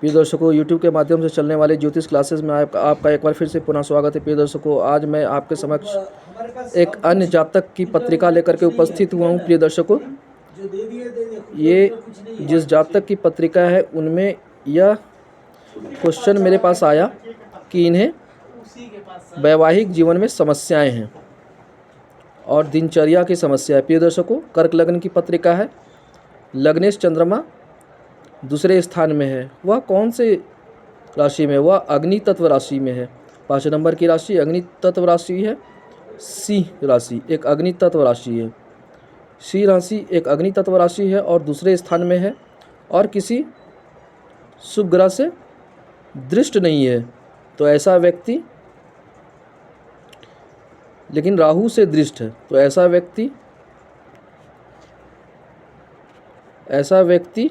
प्रिय दर्शकों, YouTube के माध्यम से चलने वाले ज्योतिष क्लासेस में आपका एक बार फिर से पुनः स्वागत है। प्रिय दर्शकों, आज मैं आपके समक्ष एक अन्य जातक की पत्रिका लेकर के उपस्थित हुआ हूँ। प्रिय दर्शकों, ये जिस जातक की पत्रिका है उनमें यह क्वेश्चन मेरे पास आया कि इन्हें वैवाहिक जीवन में समस्याएं हैं और दिनचर्या की समस्या है। प्रिय दर्शकों, कर्क लग्न की पत्रिका है। लग्नेश चंद्रमा दूसरे स्थान में है। वह कौन से राशि में? वह अग्नि तत्व राशि में है। 5 नंबर की राशि अग्नि तत्व राशि है। सिंह राशि एक अग्नि तत्व राशि है। सिंह राशि एक अग्नि तत्व राशि है और दूसरे स्थान में है और किसी शुभ ग्रह से दृष्ट नहीं है। तो ऐसा व्यक्ति, लेकिन राहु से दृष्ट है, तो ऐसा व्यक्ति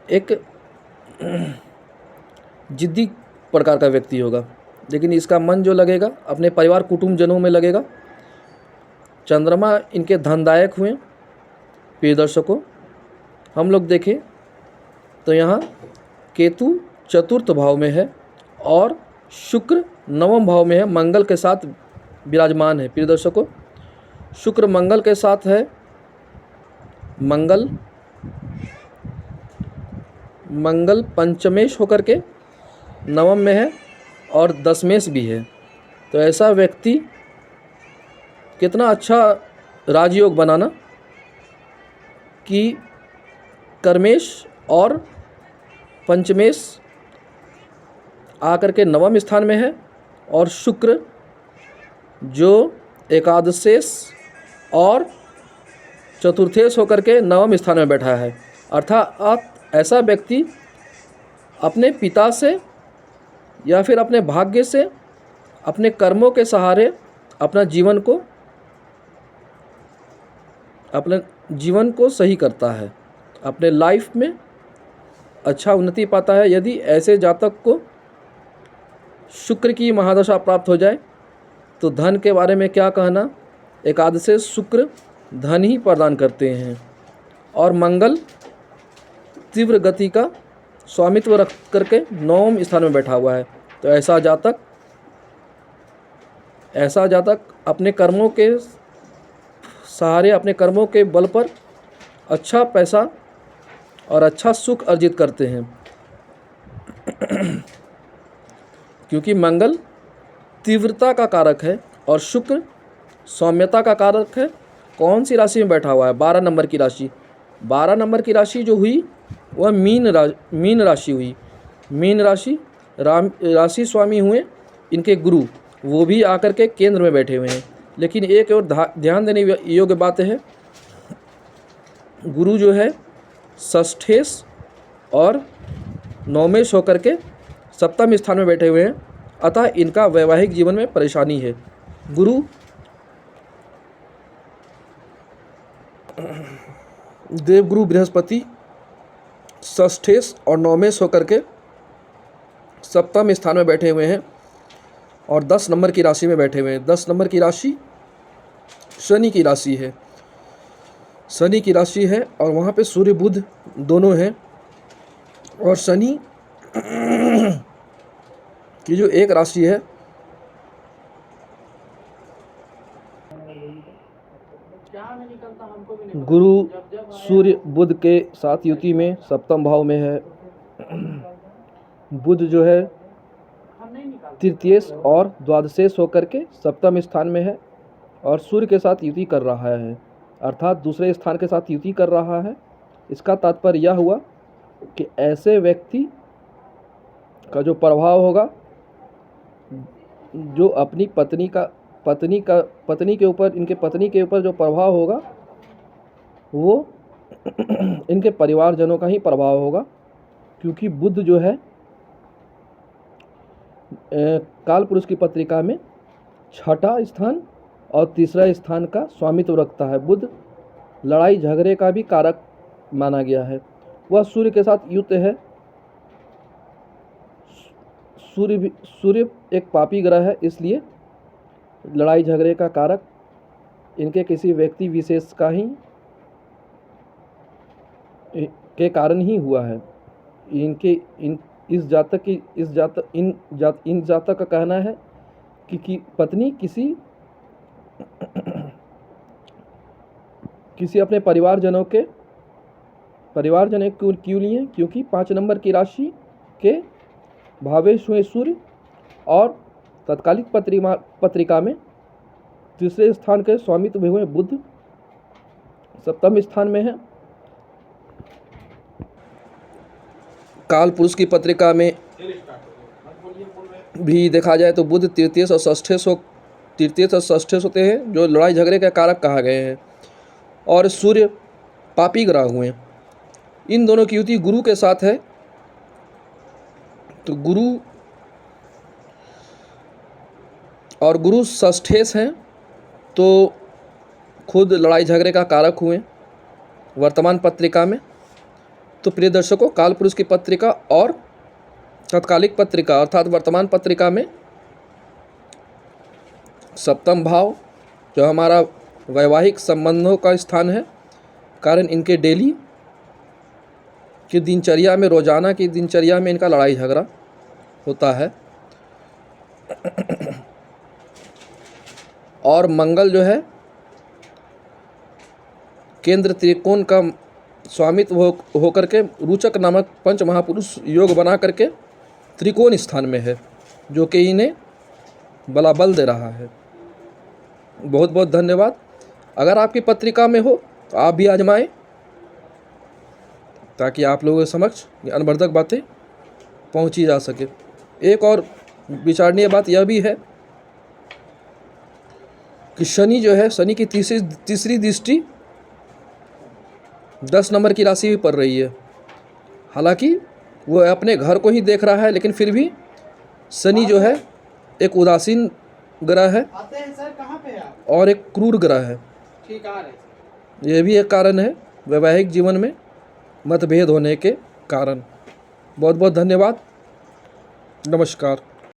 एक जिद्दी प्रकार का व्यक्ति होगा, लेकिन इसका मन जो लगेगा अपने परिवार कुटुंबजनों में लगेगा। चंद्रमा इनके धनदायक हुए। प्रिय दर्शकों, हम लोग देखें तो यहाँ केतु चतुर्थ भाव में है और शुक्र नवम भाव में है, मंगल के साथ विराजमान है। प्रिय दर्शकों, शुक्र मंगल के साथ है। मंगल पंचमेश होकर के नवम में है और दशमेश भी है। तो ऐसा व्यक्ति कितना अच्छा राजयोग बनाना कि कर्मेश और पंचमेश आकर के नवम स्थान में है और शुक्र जो एकादशेश और चतुर्थेश होकर के नवम स्थान में बैठा है। अर्थात ऐसा व्यक्ति अपने पिता से या फिर अपने भाग्य से, अपने कर्मों के सहारे अपने जीवन को सही करता है, अपने लाइफ में अच्छा उन्नति पाता है। यदि ऐसे जातक को शुक्र की महादशा प्राप्त हो जाए तो धन के बारे में क्या कहना। एकादशेश शुक्र धन ही प्रदान करते हैं और मंगल तीव्र गति का स्वामित्व रख करके नवम स्थान में बैठा हुआ है। तो ऐसा जातक अपने कर्मों के सहारे, अपने कर्मों के बल पर अच्छा पैसा और अच्छा सुख अर्जित करते हैं। क्योंकि मंगल तीव्रता का कारक है और शुक्र सौम्यता का कारक है। कौन सी राशि में बैठा हुआ है? 12 नंबर की राशि। 12 नंबर की राशि जो हुई वह मीन राशि हुई। मीन राशि राशि स्वामी हुए इनके गुरु, वो भी आकर के केंद्र में बैठे हुए हैं। लेकिन एक और ध्यान देने योग्य बात है, गुरु जो है षष्ठेश और नवमेश होकर के सप्तम स्थान में बैठे हुए हैं। अतः इनका वैवाहिक जीवन में परेशानी है। गुरु देवगुरु बृहस्पति षष्ठेश और नवमेश होकर के सप्तम स्थान में बैठे हुए हैं और 10 नंबर की राशि में बैठे हुए हैं। 10 नंबर की राशि शनि की राशि है। शनि की राशि है और वहाँ पे सूर्य बुध दोनों हैं और शनि की जो एक राशि है गुरु सूर्य बुध के साथ युति में सप्तम भाव में है। बुध जो है तृतीयेश और द्वादशेश होकर के सप्तम स्थान में है और सूर्य के साथ युति कर रहा है, अर्थात दूसरे स्थान के साथ युति कर रहा है। इसका तात्पर्य यह हुआ कि ऐसे व्यक्ति का जो प्रभाव होगा, जो अपनी पत्नी के ऊपर, इनके पत्नी के ऊपर जो प्रभाव होगा वो इनके परिवारजनों का ही प्रभाव होगा। क्योंकि बुध जो है काल पुरुष की पत्रिका में 6ठा स्थान और तीसरा स्थान का स्वामित्व रखता है। बुध लड़ाई झगड़े का भी कारक माना गया है। वह सूर्य के साथ युक्त है। सूर्य एक पापी ग्रह है, इसलिए लड़ाई झगड़े का कारक इनके किसी व्यक्ति विशेष का ही के कारण ही हुआ है। इनके इन इस जातक की इन जातक का कहना है कि पत्नी किसी अपने परिवारजनों क्यों लिए, क्योंकि 5 नंबर की राशि के भावेश हुए सूर्य और तत्कालिक पत्रिका में तीसरे स्थान के स्वामित्व हुए बुध 7वें स्थान में है। काल पुरुष की पत्रिका में भी देखा जाए तो बुध तृतीय और षष्ठेश होते हैं, जो लड़ाई झगड़े के कारक कहा गए हैं, और सूर्य पापी ग्रह हुए। इन दोनों की युति गुरु के साथ है, तो गुरु षष्ठेश हैं, तो खुद लड़ाई झगड़े का कारक हुए वर्तमान पत्रिका में। तो प्रिय दर्शकों, काल पुरुष की पत्रिका और तत्कालिक पत्रिका अर्थात वर्तमान पत्रिका में 7वां भाव जो हमारा वैवाहिक संबंधों का स्थान है, कारण इनके डेली की दिनचर्या में, रोजाना की दिनचर्या में इनका लड़ाई झगड़ा होता है। और मंगल जो है केंद्र त्रिकोण का स्वामित्व होकर के रुचक नामक पंच महापुरुष योग बना करके त्रिकोण स्थान में है, जो कि इन्हें बलाबल दे रहा है। बहुत बहुत धन्यवाद। अगर आपकी पत्रिका में हो तो आप भी आजमाएं, ताकि आप लोगों के समक्ष ये अनवर्धक बातें पहुंची जा सके। एक और विचारणीय बात यह भी है कि शनि जो है, शनि की तीसरी दृष्टि 10 नंबर की राशि भी पड़ रही है। हालांकि वो अपने घर को ही देख रहा है, लेकिन फिर भी शनि जो है एक उदासीन ग्रह है और एक क्रूर ग्रह है। यह भी एक कारण है वैवाहिक जीवन में मतभेद होने के कारण। बहुत बहुत धन्यवाद। नमस्कार।